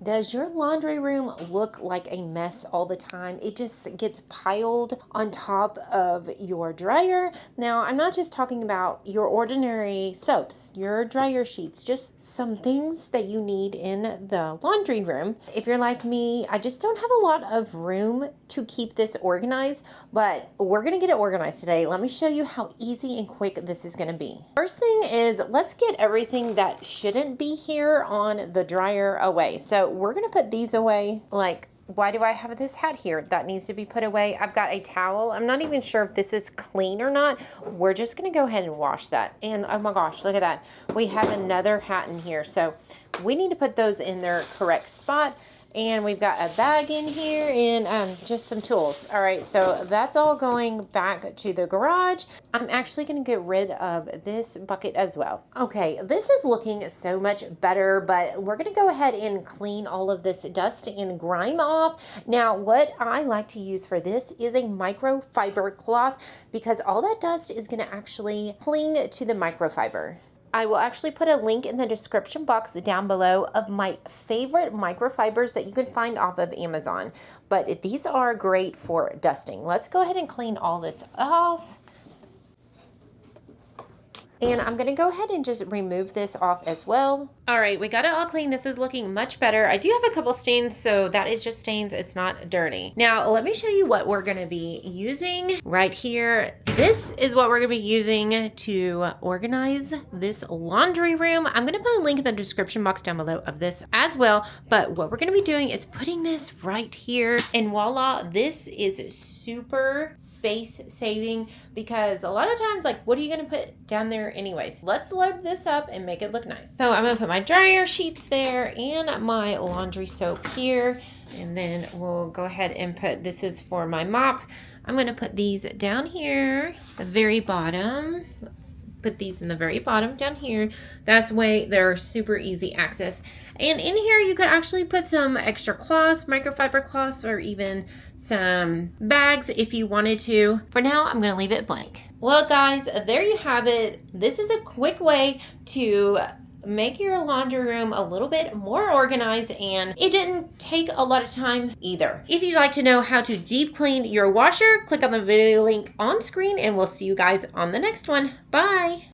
Does your laundry room look like a mess all the time? It just gets piled on top of your dryer. Now, I'm not just talking about your ordinary soaps, your dryer sheets, just some things that you need in the laundry room. If you're like me, I just don't have a lot of room to keep this organized, but we're gonna get it organized today. Let me show you how easy and quick this is gonna be. First thing is, let's get everything that shouldn't be here on the dryer away. So we're gonna put these away. Like, why do I have this hat here? That needs to be put away. I've got a towel. I'm not even sure if this is clean or not. We're just gonna go ahead and wash that. And oh my gosh, look at that. We have another hat in here. So we need to put those in their correct spot. And we've got a bag in here and just some tools. All right, so that's all going back to the garage. I'm actually gonna get rid of this bucket as well. Okay, this is looking so much better, but we're gonna go ahead and clean all of this dust and grime off. Now, what I like to use for this is a microfiber cloth because all that dust is gonna actually cling to the microfiber. I will actually put a link in the description box down below of my favorite microfibers that you can find off of Amazon. But these are great for dusting. Let's go ahead and clean all this off. And I'm gonna go ahead and just remove this off as well. All right, we got it all clean. This is looking much better. I do have a couple stains, so that is just stains. It's not dirty. Now, let me show you what we're gonna be using right here. This is what we're gonna be using to organize this laundry room. I'm gonna put a link in the description box down below of this as well. But what we're gonna be doing is putting this right here. And voila, this is super space saving because a lot of times, like, what are you gonna put down there anyways? Let's load this up and make it look nice. So I'm gonna put my dryer sheets there and my laundry soap here. And then we'll go ahead and put, this is for my mop. I'm gonna put these down here, the very bottom. Let's put these in the very bottom down here. That's way they're super easy access. And in here you could actually put some extra cloths, microfiber cloths, or even some bags if you wanted to. For now, I'm gonna leave it blank. Well guys, there you have it. This is a quick way to make your laundry room a little bit more organized, and it didn't take a lot of time either. If you'd like to know how to deep clean your washer, click on the video link on screen and we'll see you guys on the next one. Bye.